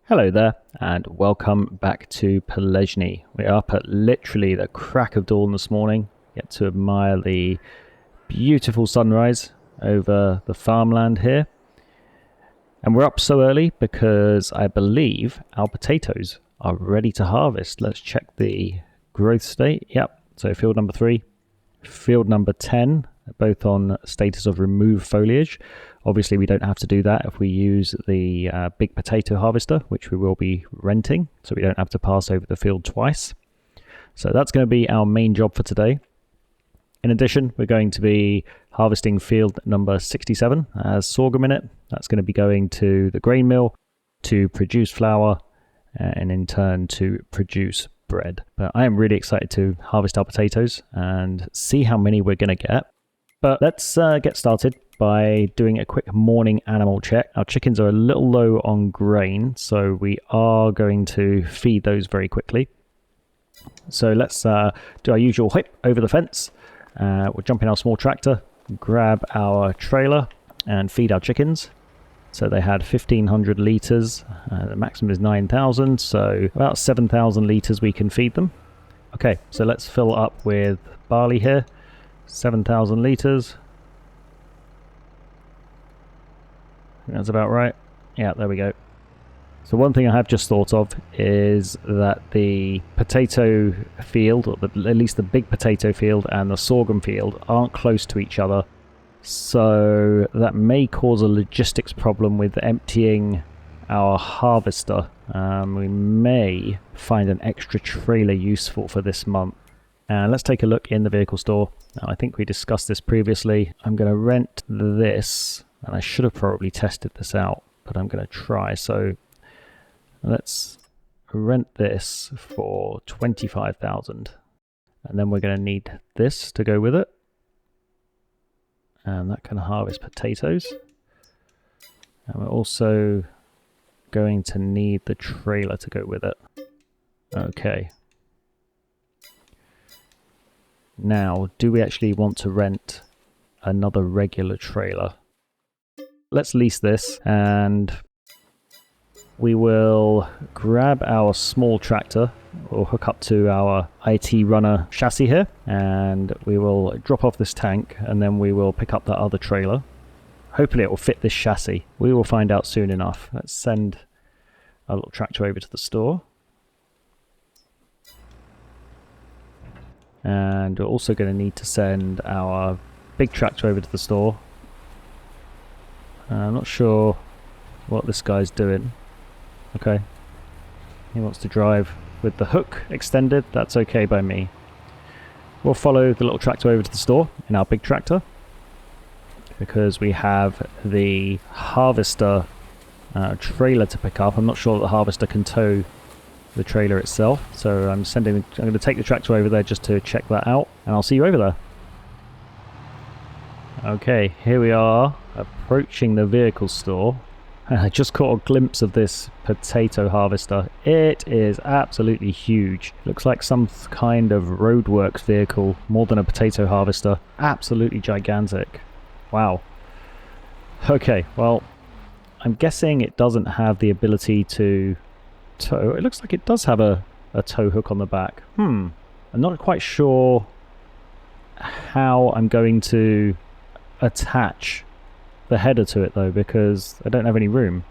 Hello there, and welcome back to Pallegney. We're up at literally the crack of dawn this morning. Get to admire the beautiful sunrise over the farmland here. And we're up so early because I believe our potatoes are ready to harvest. Let's check the growth state. Yep, so field number 3, field number 10, both on status of remove foliage. Obviously, we don't have to do that if we use the big potato harvester, which we will be renting, so we don't have to pass over the field twice. So that's going to be our main job for today. In addition, we're going to be harvesting field number 67 as sorghum in it. That's going to be going to the grain mill to produce flour and in turn to produce bread. But I am really excited to harvest our potatoes and see how many we're going to get. But let's get started by doing a quick morning animal check. Our chickens are a little low on grain, so we are going to feed those very quickly. So let's do our usual whip over the fence. We'll jump in our small tractor, grab our trailer and feed our chickens. So they had 1,500 litres, the maximum is 9,000, so about 7,000 litres we can feed them. Okay, so let's fill up with barley here, 7,000 litres. That's about right. Yeah, there we go. So one thing I have just thought of is that the potato field, or at least the big potato field and the sorghum field, aren't close to each other. So that may cause a logistics problem with emptying our harvester. We may find an extra trailer useful for this month. And let's take a look in the vehicle store. Now, I think we discussed this previously. I'm going to rent this. And I should have probably tested this out, but I'm going to try. So let's rent this for 25,000. And then we're going to need this to go with it. And that can harvest potatoes. And we're also going to need the trailer to go with it. Okay. Now, do we actually want to rent another regular trailer? Let's lease this, and we will grab our small tractor or hook up to our IT runner chassis here, and we will drop off this tank, and then we will pick up that other trailer. Hopefully it will fit this chassis. We will find out soon enough. Let's send our little tractor over to the store. And we're also going to need to send our big tractor over to the store. I'm not sure what this guy's doing. Okay. He wants to drive with the hook extended. That's okay by me. We'll follow the little tractor over to the store in our big tractor, because we have the harvester trailer to pick up. I'm not sure that the harvester can tow the trailer itself. So I'm going to take the tractor over there just to check that out, and I'll see you over there. Okay, here we are, approaching the vehicle store. I just caught a glimpse of this potato harvester. It is absolutely huge. Looks like some kind of roadworks vehicle, more than a potato harvester. Absolutely gigantic. Wow. Okay, well, I'm guessing it doesn't have the ability to tow. It looks like it does have a tow hook on the back. I'm not quite sure how I'm going to attach the header to it though, because I don't have any room.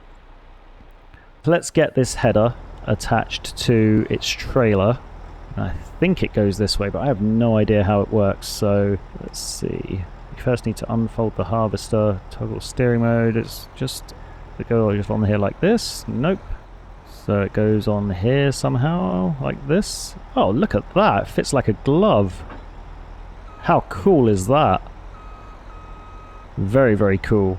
Let's get this header attached to its trailer. I think it goes this way, but I have no idea how it works. So let's see. You first need to unfold the harvester, toggle steering mode. It's just the go just on here like this. Nope. So it goes on here somehow like this. Oh, look at that. It fits like a glove. How cool is that? Very, very cool.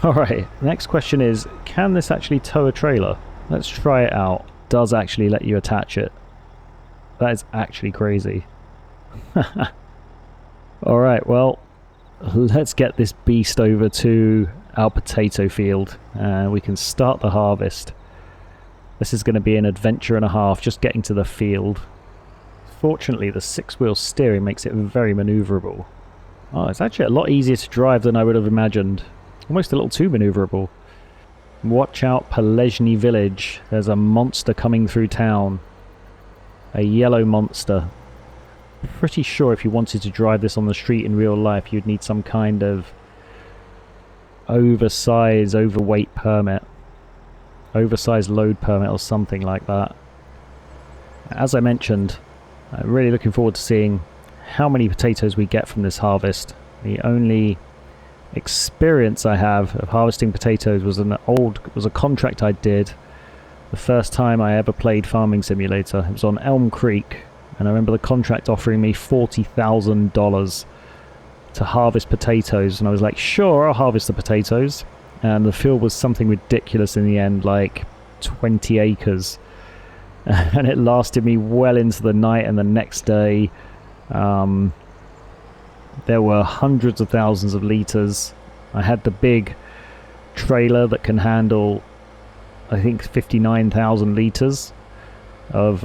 Alright, next question is, can this actually tow a trailer? Let's try it out. Does actually let you attach it. That is actually crazy. Alright, well, let's get this beast over to our potato field and we can start the harvest. This is going to be an adventure and a half just getting to the field. Fortunately, the 6-wheel steering makes it very maneuverable. Oh, it's actually a lot easier to drive than I would have imagined. Almost a little too maneuverable. Watch out, Pallegney village. There's a monster coming through town. A yellow monster. Pretty sure if you wanted to drive this on the street in real life, you'd need some kind of oversized, overweight permit. Oversized load permit or something like that. As I mentioned, I'm really looking forward to seeing how many potatoes we get from this harvest. The only experience I have of harvesting potatoes was a contract I did the first time I ever played Farming Simulator. It was on Elm Creek, and I remember the contract offering me $40,000 to harvest potatoes, and I was like, sure, I'll harvest the potatoes. And the field was something ridiculous in the end, like 20 acres. And it lasted me well into the night and the next day. There were hundreds of thousands of litres. I had the big trailer that can handle, I think, 59,000 litres of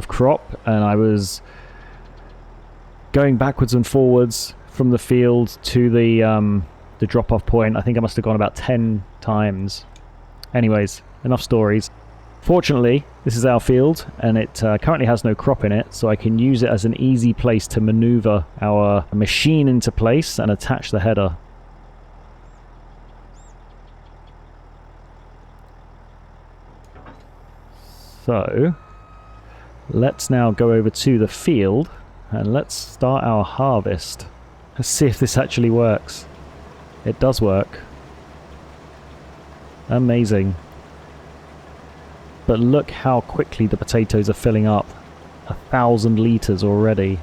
crop, and I was going backwards and forwards from the field to the drop-off point. I think I must have gone about 10 times. Anyways, enough stories. Fortunately, this is our field, and it currently has no crop in it, so I can use it as an easy place to maneuver our machine into place and attach the header. So, let's now go over to the field, and let's start our harvest. Let's see if this actually works. It does work. Amazing. But look how quickly the potatoes are filling up. 1,000 litres already.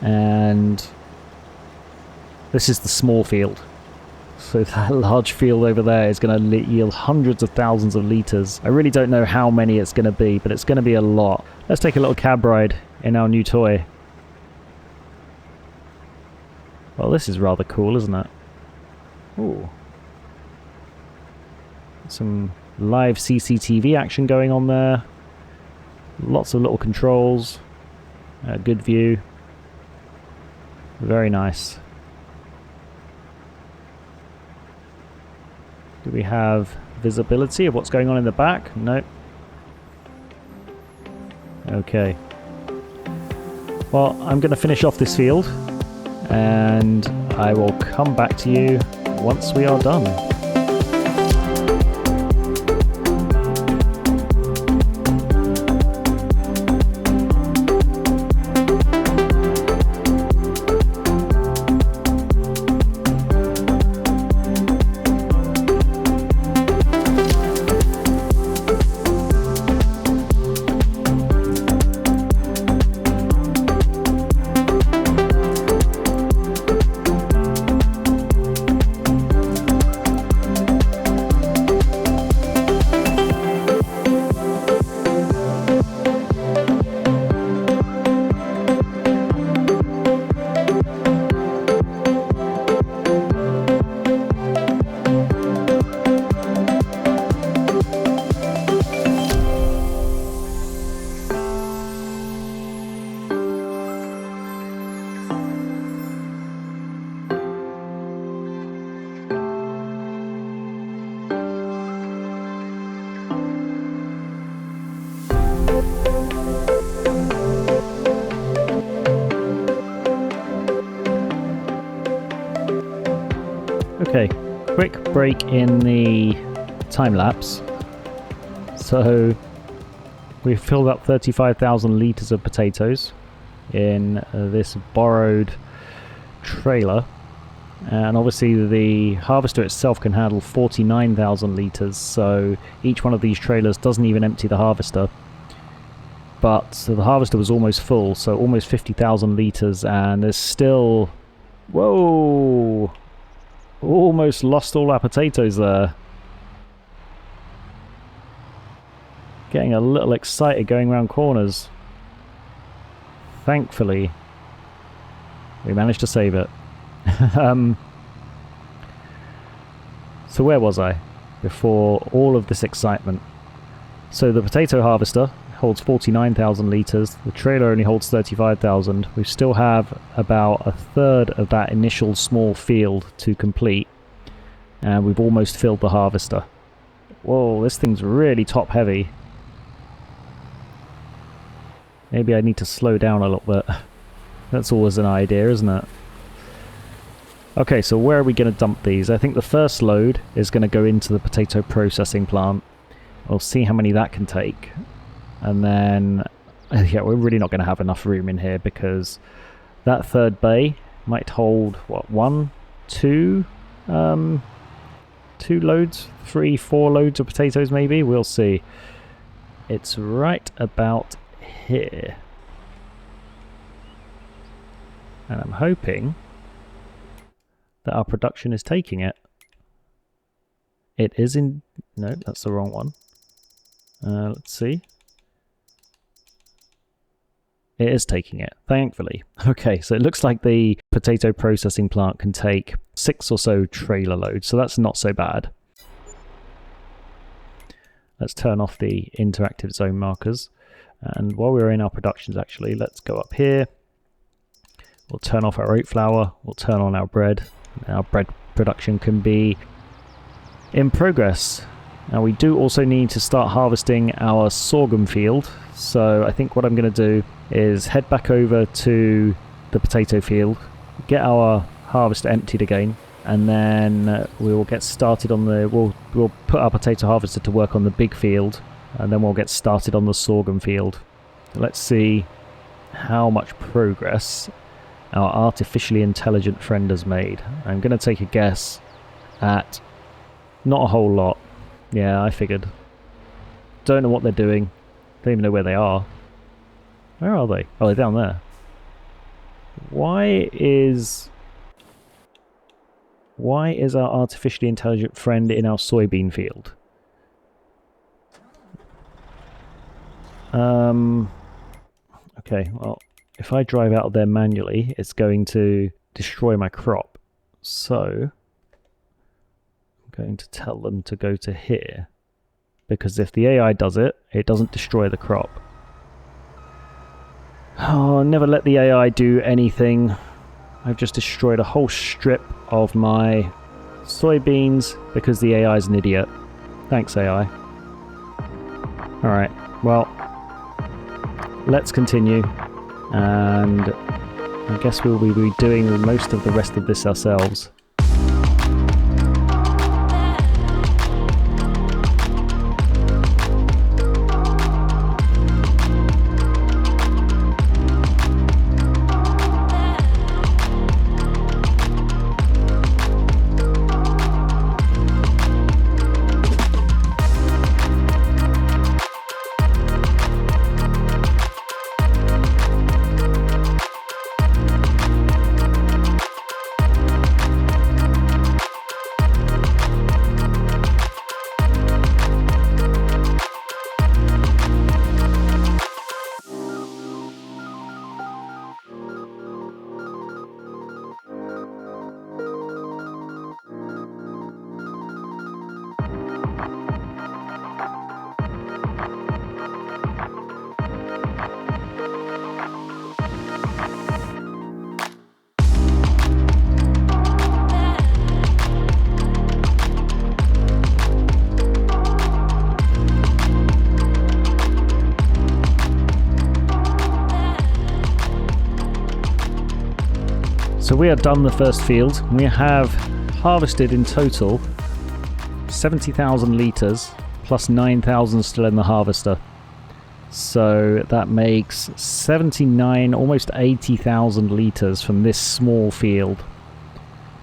And this is the small field. So that large field over there is going to yield hundreds of thousands of litres. I really don't know how many it's going to be, but it's going to be a lot. Let's take a little cab ride in our new toy. Well, this is rather cool, isn't it? Ooh. Some live CCTV action going on there. Lots of little controls. Good view. Very nice. Do we have visibility of what's going on in the back? Nope. Okay. Well, I'm going to finish off this field, and I will come back to you once we are done. Okay, quick break in the time lapse. So we've filled up 35,000 litres of potatoes in this borrowed trailer, and obviously the harvester itself can handle 49,000 litres, so each one of these trailers doesn't even empty the harvester. But so the harvester was almost full, so almost 50,000 litres, and there's still... Whoa! Almost lost all our potatoes there. Getting a little excited going around corners. Thankfully, we managed to save it. So where was I before all of this excitement? So the potato harvester holds 49,000 litres. The trailer only holds 35,000. We still have about a third of that initial small field to complete. And we've almost filled the harvester. Whoa, this thing's really top heavy. Maybe I need to slow down a little bit. That's always an idea, isn't it? Okay, so where are we going to dump these? I think the first load is going to go into the potato processing plant. We'll see how many that can take. And then, yeah, we're really not going to have enough room in here because that third bay might hold, what, 1, 2, 2 loads, 3, 4 loads of potatoes maybe? We'll see. It's right about here. And I'm hoping that our production is taking it. It is in... No, that's the wrong one. Let's see. It is taking it, thankfully. Okay, so it looks like the potato processing plant can take 6 or so trailer loads, so that's not so bad. Let's turn off the interactive zone markers. And while we're in our productions, actually, let's go up here. We'll turn off our oat flour. We'll turn on our bread. Our bread production can be in progress. Now we do also need to start harvesting our sorghum field. So I think what I'm going to do is head back over to the potato field, get our harvest emptied again, and then we will get started on the... We'll put our potato harvester to work on the big field, and then we'll get started on the sorghum field. Let's see how much progress our artificially intelligent friend has made. I'm going to take a guess at not a whole lot. Yeah, I figured. Don't know what they're doing. Don't even know where they are. Where are they? Oh, they're down there. Why is our artificially intelligent friend in our soybean field? Okay, well, if I drive out of there manually, it's going to destroy my crop. So, I'm going to tell them to go to here. Because if the AI does it, it doesn't destroy the crop. Oh, never let the AI do anything. I've just destroyed a whole strip of my soybeans because the AI is an idiot. Thanks, AI. Alright, well, let's continue. And I guess we'll be doing most of the rest of this ourselves. So we are done the first field. We have harvested in total 70,000 litres plus 9,000 still in the harvester. So that makes 79, almost 80,000 litres from this small field.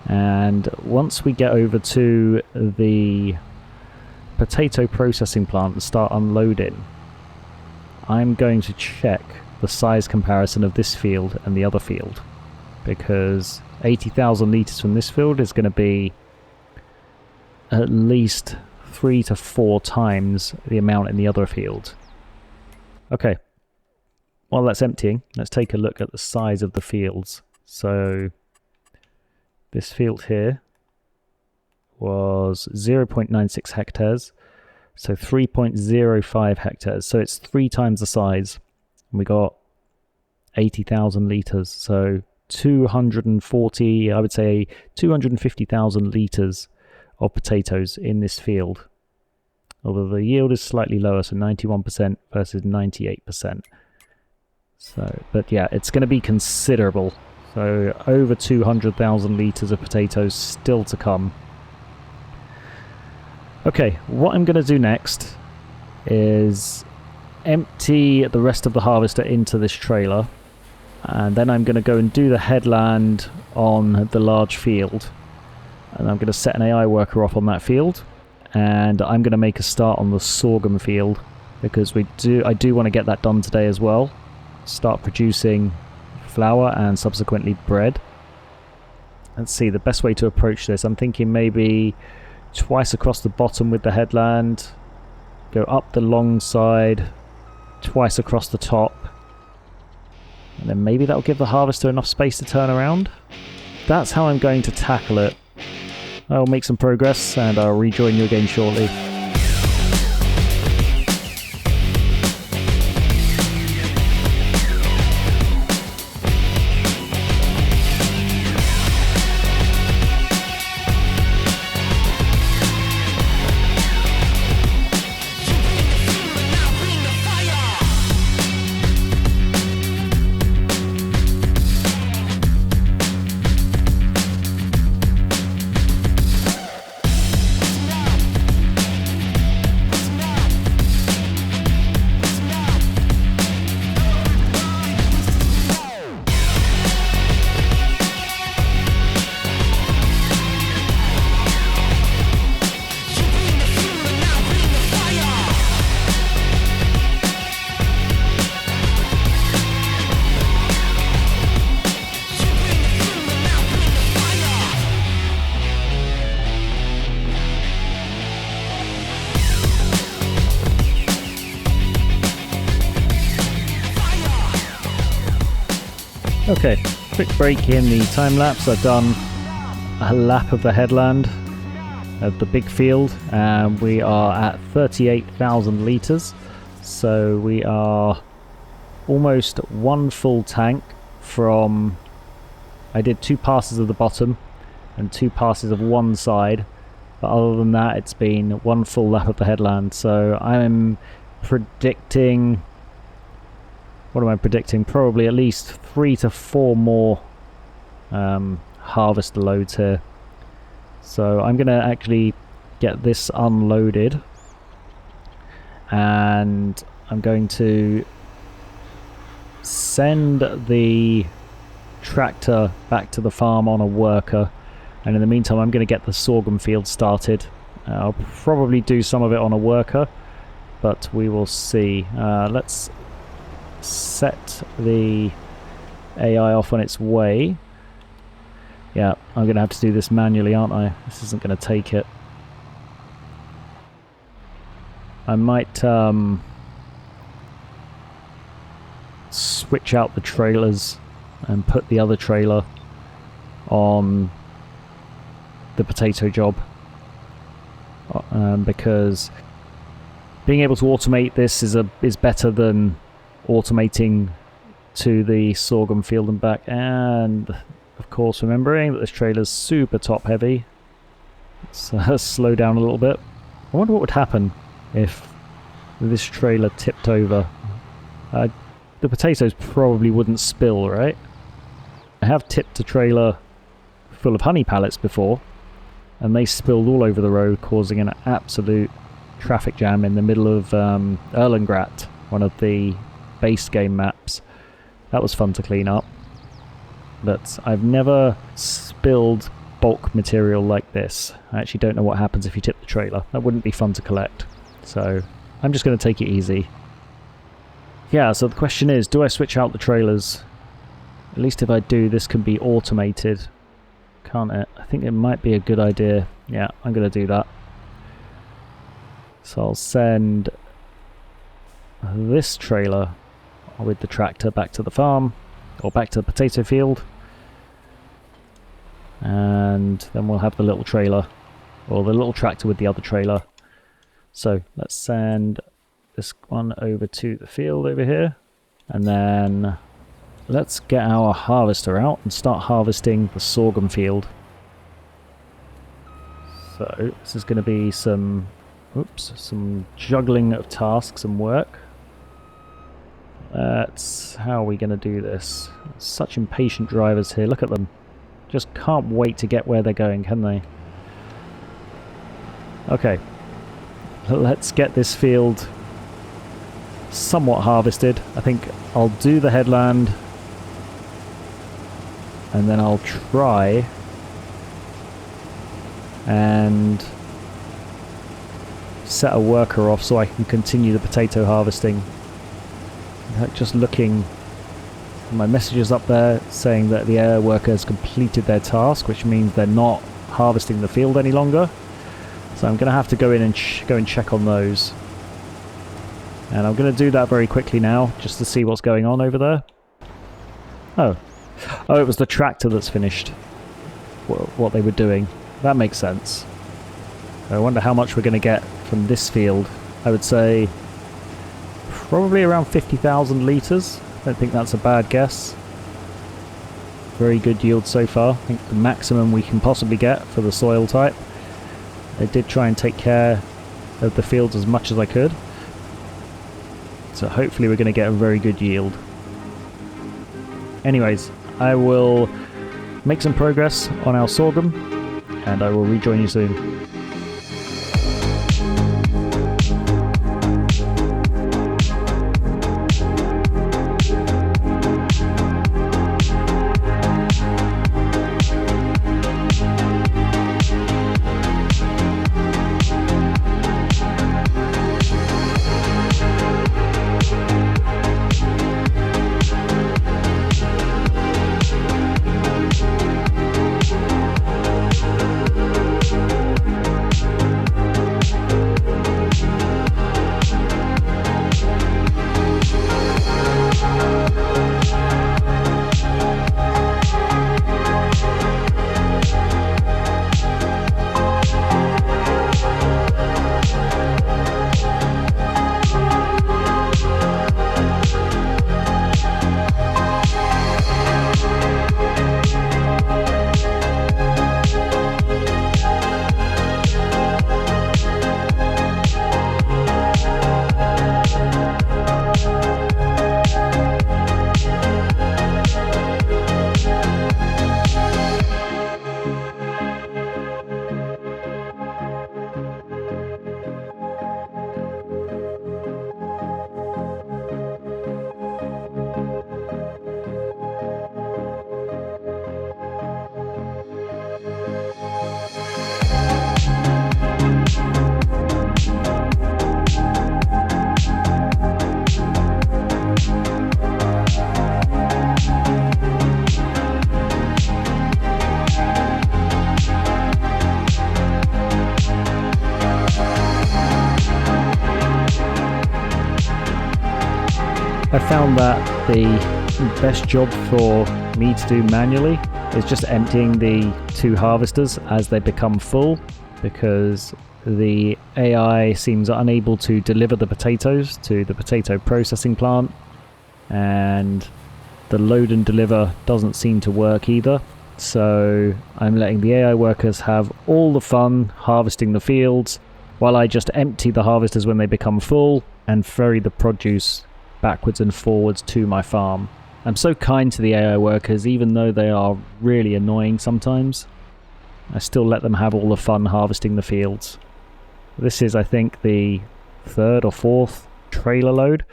And once we get over to the potato processing plant and start unloading, I'm going to check the size comparison of this field and the other field. Because 80,000 litres from this field is going to be at least 3 to 4 times the amount in the other field. Okay, while that's emptying, let's take a look at the size of the fields. So this field here was 0.96 hectares. So 3.05 hectares. So it's 3 times the size. And we got 80,000 litres. So 240, I would say 250,000 litres of potatoes in this field. Although the yield is slightly lower, so 91% versus 98%. So, but yeah, it's going to be considerable. So over 200,000 litres of potatoes still to come. Okay, what I'm going to do next is empty the rest of the harvester into this trailer. And then I'm going to go and do the headland on the large field. And I'm going to set an AI worker off on that field. And I'm going to make a start on the sorghum field, because I do want to get that done today as well. Start producing flour and subsequently bread. Let's see, the best way to approach this. I'm thinking maybe twice across the bottom with the headland, go up the long side, twice across the top, and then maybe that'll give the harvester enough space to turn around. That's how I'm going to tackle it. I'll make some progress and I'll rejoin you again shortly. Okay, quick break in the time lapse. I've done a lap of the headland of the big field, and we are at 38,000 litres. So we are almost 1 full tank from... I did 2 passes of the bottom and 2 passes of one side, but other than that it's been 1 full lap of the headland. So I'm predicting... What am I predicting? Probably at least 3 to 4 more harvest loads here. So I'm going to actually get this unloaded, and I'm going to send the tractor back to the farm on a worker, and in the meantime I'm going to get the sorghum field started. I'll probably do some of it on a worker, but we will see. Let's set the AI off on its way. Yeah, I'm going to have to do this manually, aren't I? This isn't going to take it. I might switch out the trailers and put the other trailer on the potato job, because being able to automate this is better than automating to the sorghum field and back. And of course, remembering that this trailer's super top heavy. Let's slow down a little bit. I wonder what would happen if this trailer tipped over. The potatoes probably wouldn't spill, right? I have tipped a trailer full of honey pallets before, and they spilled all over the road, causing an absolute traffic jam in the middle of Erlengrat, one of the base game maps. That was fun to clean up, but I've never spilled bulk material like this. I actually don't know what happens if you tip the trailer. That wouldn't be fun to collect, so I'm just going to take it easy. Yeah, so the question is, do I switch out the trailers? At least if I do, this can be automated, can't it? I think it might be a good idea. Yeah, I'm going to do that. So I'll send this trailer with the tractor back to the farm, or back to the potato field, and then we'll have the little trailer, or the little tractor with the other trailer, So let's send this one over to the field over here, and then let's get our harvester out and start harvesting the sorghum field. So this is going to be some juggling of tasks and work. How are we going to do this? Such impatient drivers here, look at them. Just can't wait to get where they're going, can they? Okay, let's get this field somewhat harvested. I think I'll do the headland, and then I'll try and set a worker off so I can continue the potato harvesting. Just looking, my messages up there saying that the AI worker has completed their task, which means they're not harvesting the field any longer. So I'm going to have to go in and check on those. And I'm going to do that very quickly now, just to see what's going on over there. Oh, it was the tractor that's finished what they were doing. That makes sense. I wonder how much we're going to get from this field. I would say probably around 50,000 litres. I don't think that's a bad guess. Very good yield so far. I think the maximum we can possibly get for the soil type. I did try and take care of the fields as much as I could. So hopefully we're going to get a very good yield. Anyways, I will make some progress on our sorghum, and I will rejoin you soon. I found that the best job for me to do manually is just emptying the two harvesters as they become full, because the AI seems unable to deliver the potatoes to the potato processing plant, and the load and deliver doesn't seem to work either. So I'm letting the AI workers have all the fun harvesting the fields while I just empty the harvesters when they become full and ferry the produce backwards and forwards to my farm. I'm so kind to the AI workers, even though they are really annoying sometimes. I still let them have all the fun harvesting the fields. This is, I think, the third or fourth trailer load.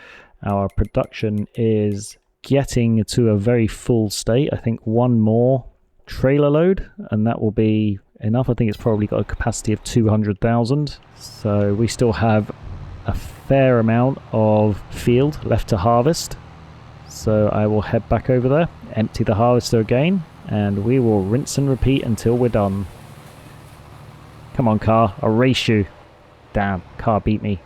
Our production is getting to a very full state. I think one more trailer load and that will be enough. I think it's probably got a capacity of 200,000. So we still have a fair amount of field left to harvest. So I will head back over there, empty the harvester again, and we will rinse and repeat until we're done. Come on, car, I'll race you. Damn, car beat me.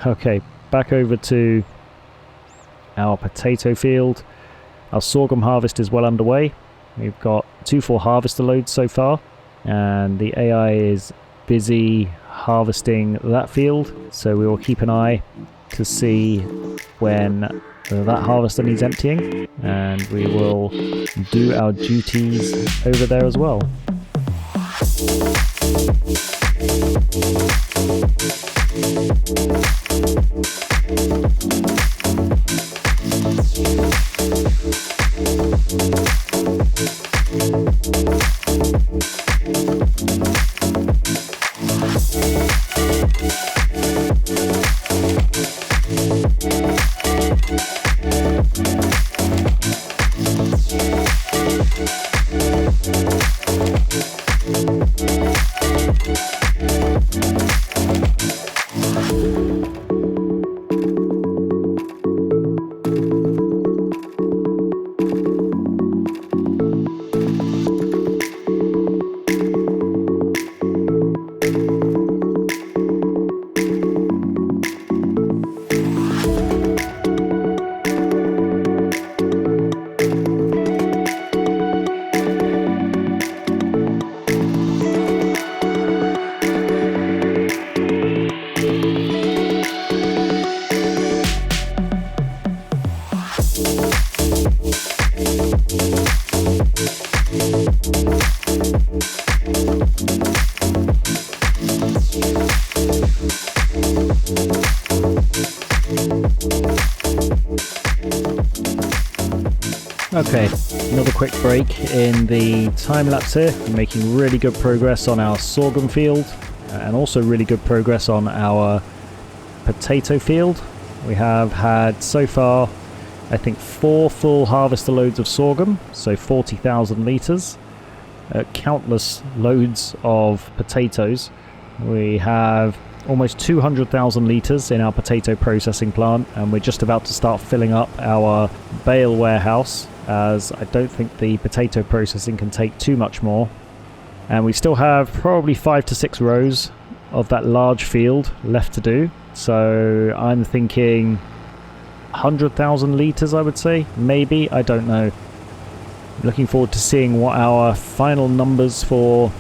Okay, back over to our potato field. Our sorghum harvest is well underway. We've got 2 full harvester loads so far, and the AI is busy harvesting that field, so we will keep an eye to see when that harvester needs emptying, and we will do our duties over there as well. Okay, another quick break in the time lapse here. We're making really good progress on our sorghum field and also really good progress on our potato field. We have had so far, I think, 4 full harvester loads of sorghum, so 40,000 litres, countless loads of potatoes. We have almost 200,000 litres in our potato processing plant, and we're just about to start filling up our bale warehouse, as I don't think the potato processing can take too much more. And we still have probably 5 to 6 rows of that large field left to do, so I'm thinking 100,000 litres, I would say, maybe, I don't know. Looking forward to seeing what our final numbers for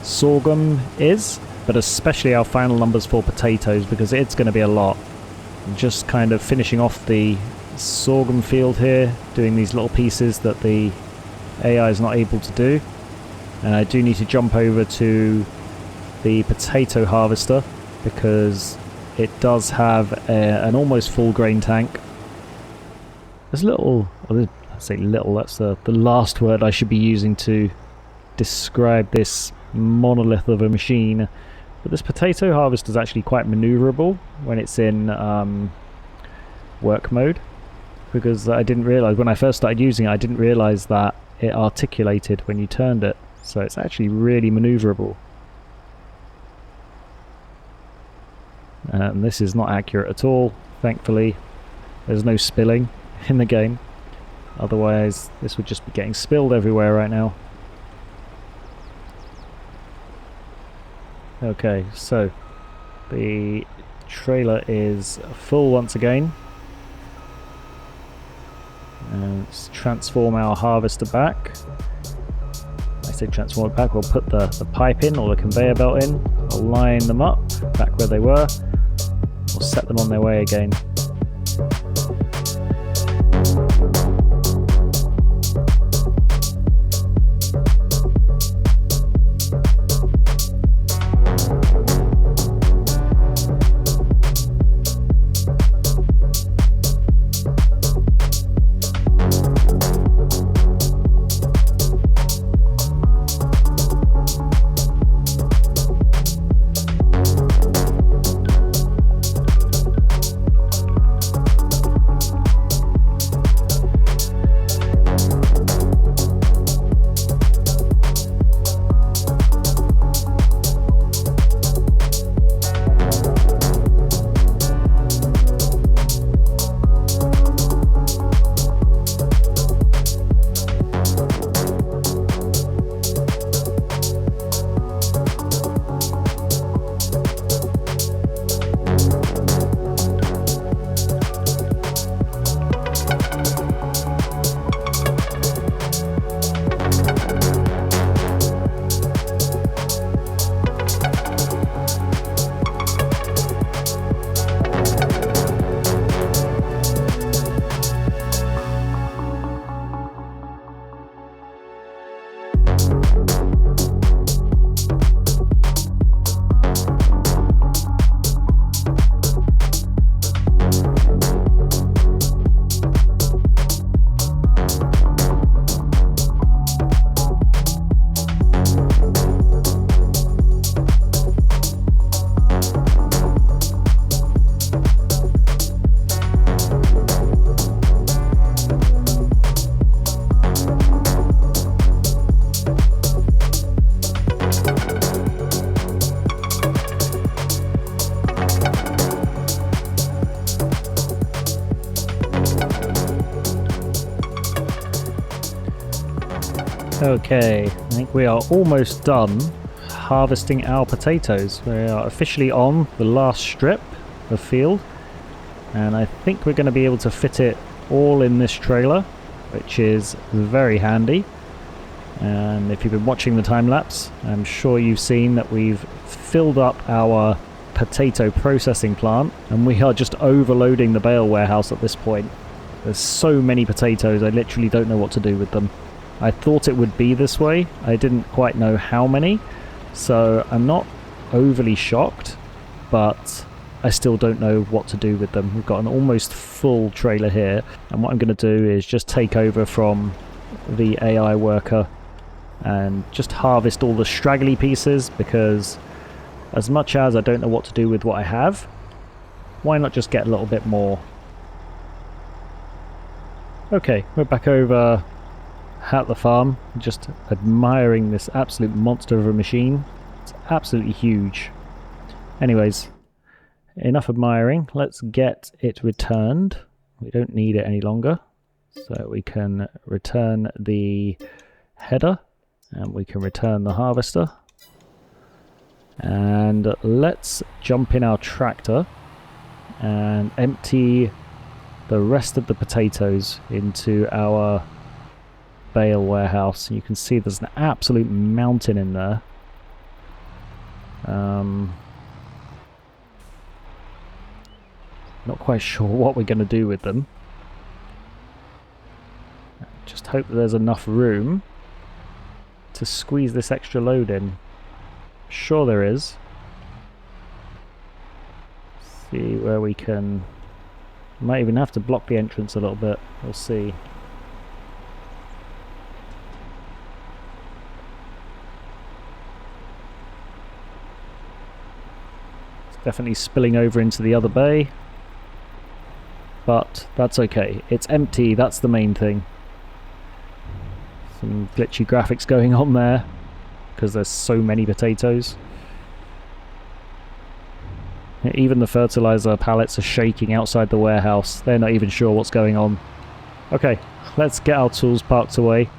sorghum is, but especially our final numbers for potatoes, because it's going to be a lot. Just kind of finishing off the sorghum field here, doing these little pieces that the AI is not able to do, and I do need to jump over to the potato harvester because it does have an almost full grain tank. There's little, I say little, that's the last word I should be using to describe this monolith of a machine. But this potato harvester is actually quite maneuverable when it's in work mode, because I didn't realise, when I first started using it, I didn't realise that it articulated when you turned it. So it's actually really maneuverable. And this is not accurate at all, thankfully. There's no spilling in the game. Otherwise, this would just be getting spilled everywhere right now. Okay, so the trailer is full once again. And let's transform our harvester back. I say transform it back, we'll put the pipe in, or the conveyor belt in. We'll line them up back where they were. We'll set them on their way again. Okay, I think we are almost done harvesting our potatoes. We are officially on the last strip of field, and I think we're going to be able to fit it all in this trailer, which is very handy. And if you've been watching the time lapse, I'm sure you've seen that we've filled up our potato processing plant, and we are just overloading the bale warehouse at this point. There's so many potatoes, I literally don't know what to do with them. I thought it would be this way, I didn't quite know how many, so I'm not overly shocked, but I still don't know what to do with them. We've got an almost full trailer here, and what I'm going to do is just take over from the AI worker and just harvest all the straggly pieces, because as much as I don't know what to do with what I have, why not just get a little bit more? Okay, we're back over at the farm, just admiring this absolute monster of a machine. It's absolutely huge. Anyways, enough admiring, let's get it returned. We don't need it any longer, so we can return the header and we can return the harvester. And let's jump in our tractor and empty the rest of the potatoes into our bale warehouse. You can see there's an absolute mountain in there. Not quite sure what we're going to do with them. Just hope that there's enough room to squeeze this extra load in. Sure there is. See where we can... Might even have to block the entrance a little bit. We'll see. It's definitely spilling over into the other bay, but that's okay. It's empty, that's the main thing. Some glitchy graphics going on there because there's so many potatoes. Even the fertilizer pallets are shaking outside the warehouse. They're not even sure what's going on. Okay, let's get our tools parked away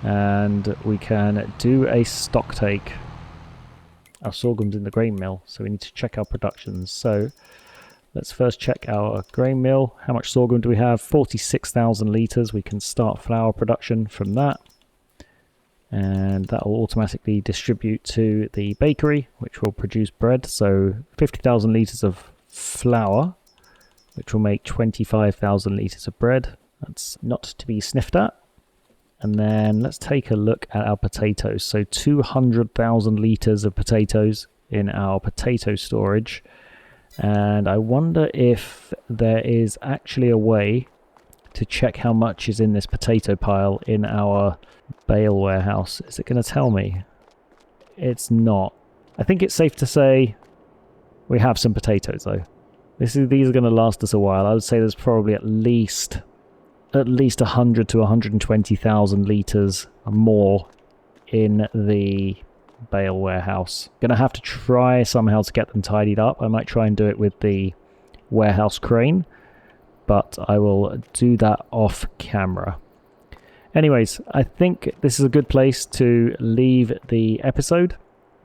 and we can do a stock take. Our sorghum's in the grain mill, so we need to check our productions. So let's first check our grain mill. How much sorghum do we have? 46,000 litres. We can start flour production from that. And that will automatically distribute to the bakery, which will produce bread. So 50,000 litres of flour, which will make 25,000 litres of bread. That's not to be sniffed at. And then let's take a look at our potatoes. So 200,000 litres of potatoes in our potato storage. And I wonder if there is actually a way to check how much is in this potato pile in our bale warehouse. Is it going to tell me? It's not. I think it's safe to say we have some potatoes though. These are going to last us a while. I would say there's probably at least 100 to 120,000 litres more in the bale warehouse. Gonna have to try somehow to get them tidied up. I might try and do it with the warehouse crane, but I will do that off camera. Anyways, I think this is a good place to leave the episode.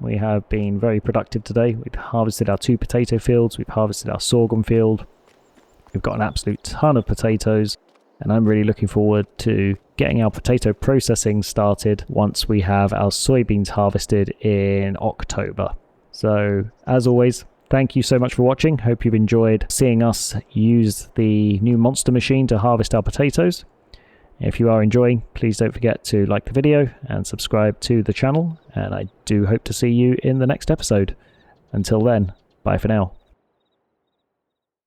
We have been very productive today. We've harvested our 2 potato fields. We've harvested our sorghum field. We've got an absolute ton of potatoes, and I'm really looking forward to getting our potato processing started once we have our soybeans harvested in October. So, as always, thank you so much for watching. Hope you've enjoyed seeing us use the new monster machine to harvest our potatoes. If you are enjoying, please don't forget to like the video and subscribe to the channel, and I do hope to see you in the next episode. Until then, bye for now.